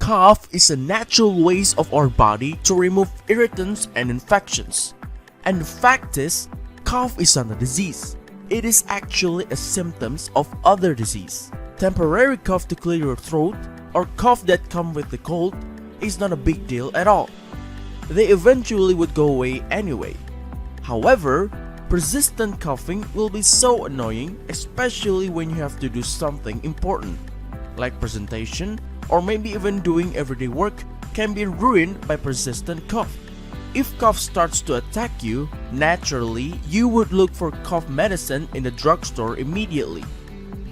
Cough is a natural way of our body to remove irritants and infections. And the fact is, cough is not a disease. It is actually a symptom of other disease. Temporary cough to clear your throat or cough that come with the cold is not a big deal at all. They eventually would go away anyway. However, persistent coughing will be so annoying, especially when you have to do something important, like presentation or maybe even doing everyday work can be ruined by persistent cough. If cough starts to attack you, naturally you would look for cough medicine in the drugstore immediately.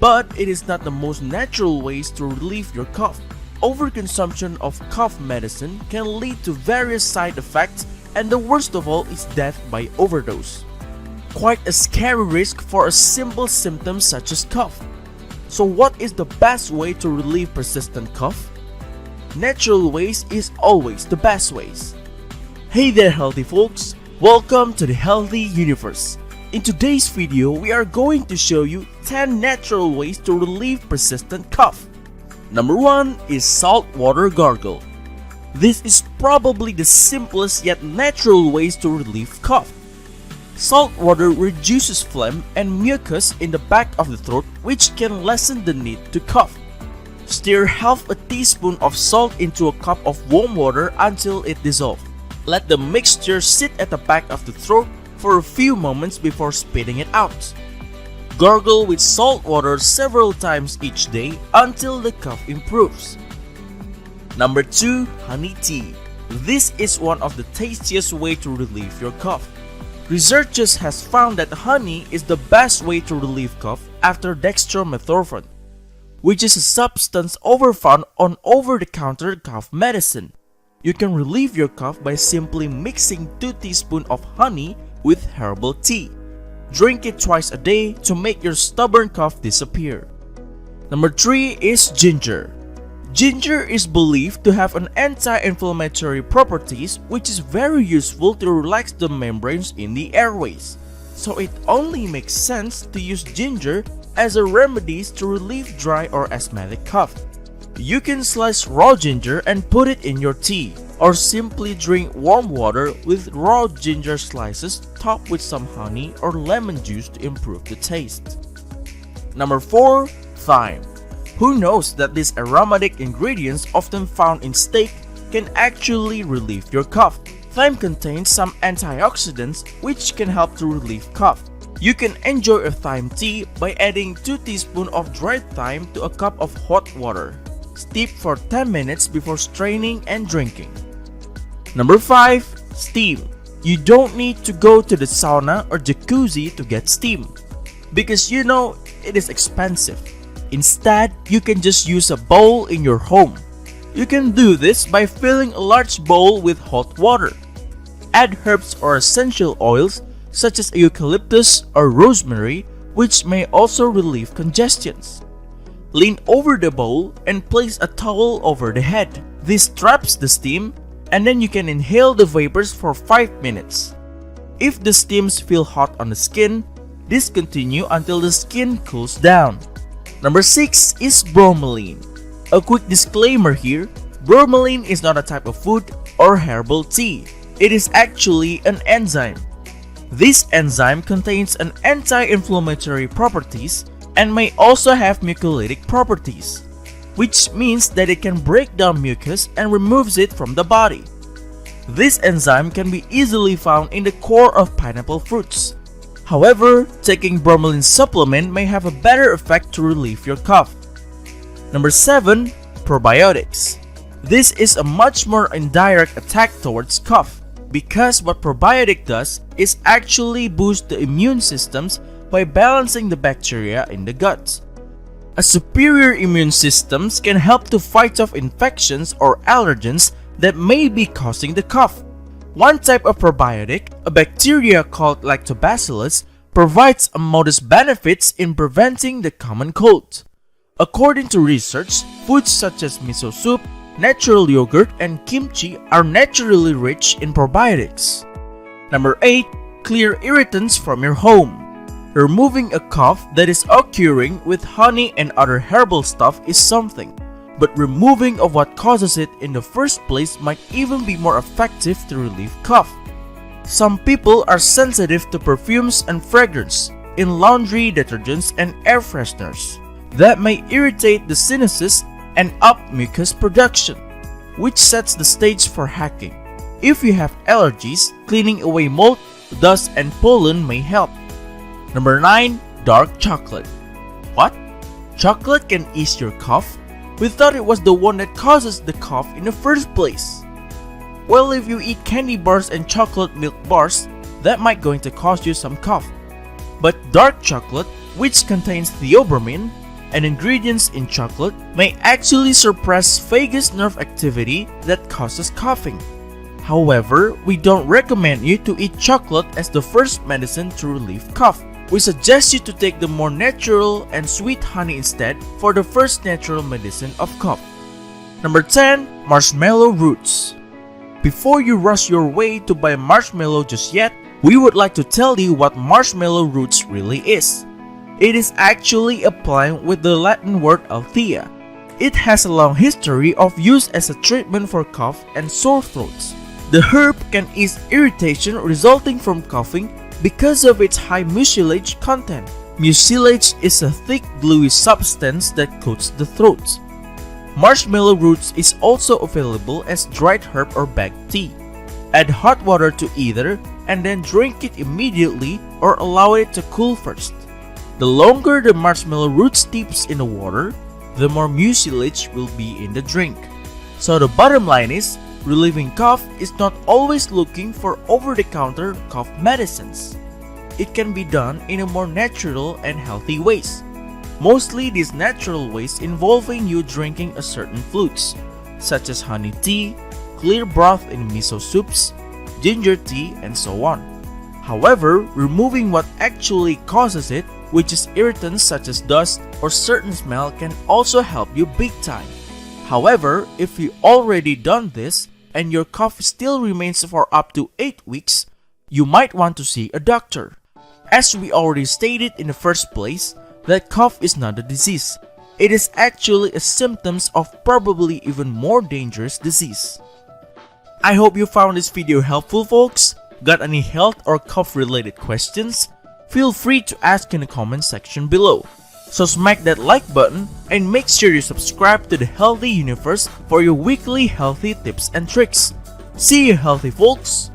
But it is not the most natural ways to relieve your cough. Overconsumption of cough medicine can lead to various side effects, and the worst of all is death by overdose. Quite a scary risk for a simple symptom such as cough. So what is the best way to relieve persistent cough? Natural ways is always the best ways. Hey there healthy folks, welcome to the Healthy Universe. In today's video, we are going to show you 10 natural ways to relieve persistent cough. Number 1 is salt water gargle. This is probably the simplest yet natural ways to relieve cough. Salt water reduces phlegm and mucus in the back of the throat, which can lessen the need to cough. Stir half a teaspoon of salt into a cup of warm water until it dissolves. Let the mixture sit at the back of the throat for a few moments before spitting it out. Gargle with salt water several times each day until the cough improves. Number 2, honey tea. This is one of the tastiest ways to relieve your cough. Researchers has found that honey is the best way to relieve cough after dextromethorphan, which is a substance found on over-the-counter cough medicine. You can relieve your cough by simply mixing 2 teaspoons of honey with herbal tea. Drink it twice a day to make your stubborn cough disappear. Number 3 is ginger. Ginger is believed to have an anti-inflammatory properties, which is very useful to relax the membranes in the airways. So it only makes sense to use ginger as a remedy to relieve dry or asthmatic cough. You can slice raw ginger and put it in your tea, or simply drink warm water with raw ginger slices topped with some honey or lemon juice to improve the taste. Number 4, thyme. Who knows that these aromatic ingredients often found in steak can actually relieve your cough? Thyme contains some antioxidants which can help to relieve cough. You can enjoy a thyme tea by adding 2 teaspoons of dried thyme to a cup of hot water. Steep for 10 minutes before straining and drinking. Number 5, steam. You don't need to go to the sauna or jacuzzi to get steam, because you know it is expensive. Instead, you can just use a bowl in your home. You can do this by filling a large bowl with hot water. Add herbs or essential oils such as eucalyptus or rosemary, which may also relieve congestions. Lean over the bowl and place a towel over the head. This traps the steam, and then you can inhale the vapors for 5 minutes. If the steams feel hot on the skin, discontinue until the skin cools down. Number 6 is bromelain. A quick disclaimer here, bromelain is not a type of food or herbal tea. It is actually an enzyme. This enzyme contains an anti-inflammatory properties and may also have mucolytic properties, which means that it can break down mucus and removes it from the body. This enzyme can be easily found in the core of pineapple fruits. However, taking bromelain supplement may have a better effect to relieve your cough. Number 7, probiotics. This is a much more indirect attack towards cough, because what probiotic does is actually boost the immune systems by balancing the bacteria in the gut. A superior immune system can help to fight off infections or allergens that may be causing the cough. One type of probiotic, a bacteria called lactobacillus, provides a modest benefits in preventing the common cold. According to research, foods such as miso soup, natural yogurt, and kimchi are naturally rich in probiotics. Number 8, clear irritants from your home. Removing a cough that is occurring with honey and other herbal stuff is something. but removing of what causes it in the first place might even be more effective to relieve cough. Some people are sensitive to perfumes and fragrance in laundry detergents and air fresheners that may irritate the sinuses and up mucus production, which sets the stage for hacking. If you have allergies, cleaning away mold, dust, and pollen may help. Number 9. Dark chocolate. What? Chocolate can ease your cough? We thought it was the one that causes the cough in the first place. Well, if you eat candy bars and chocolate milk bars, that might going to cause you some cough. But dark chocolate, which contains theobromine and ingredients in chocolate, may actually suppress vagus nerve activity that causes coughing. However, we don't recommend you to eat chocolate as the first medicine to relieve cough. We suggest you to take the more natural and sweet honey instead for the first natural medicine of cough. Number 10. Marshmallow roots. Before you rush your way to buy marshmallow just yet, we would like to tell you what marshmallow roots really is. It is actually a plant with the Latin word althea. It has a long history of use as a treatment for cough and sore throats. The herb can ease irritation resulting from coughing because of its high mucilage content. Mucilage is a thick gluey substance that coats the throat. Marshmallow roots is also available as dried herb or bagged tea. Add hot water to either and then drink it immediately or allow it to cool first. The longer the marshmallow root steeps in the water, the more mucilage will be in the drink. So the bottom line is, relieving cough is not always looking for over-the-counter cough medicines. It can be done in a more natural and healthy ways. Mostly these natural ways involving you drinking a certain foods, such as honey tea, clear broth in miso soups, ginger tea, and so on. However, removing what actually causes it, which is irritants such as dust or certain smell, can also help you big time. However, if you already done this, and your cough still remains for up to 8 weeks, you might want to see a doctor. As we already stated in the first place, that cough is not a disease. It is actually a symptom of probably even more dangerous disease. I hope you found this video helpful, folks. Got any health or cough related questions? Feel free to ask in the comment section below. So smack that like button and make sure you subscribe to the Healthy Universe for your weekly healthy tips and tricks. See you healthy folks!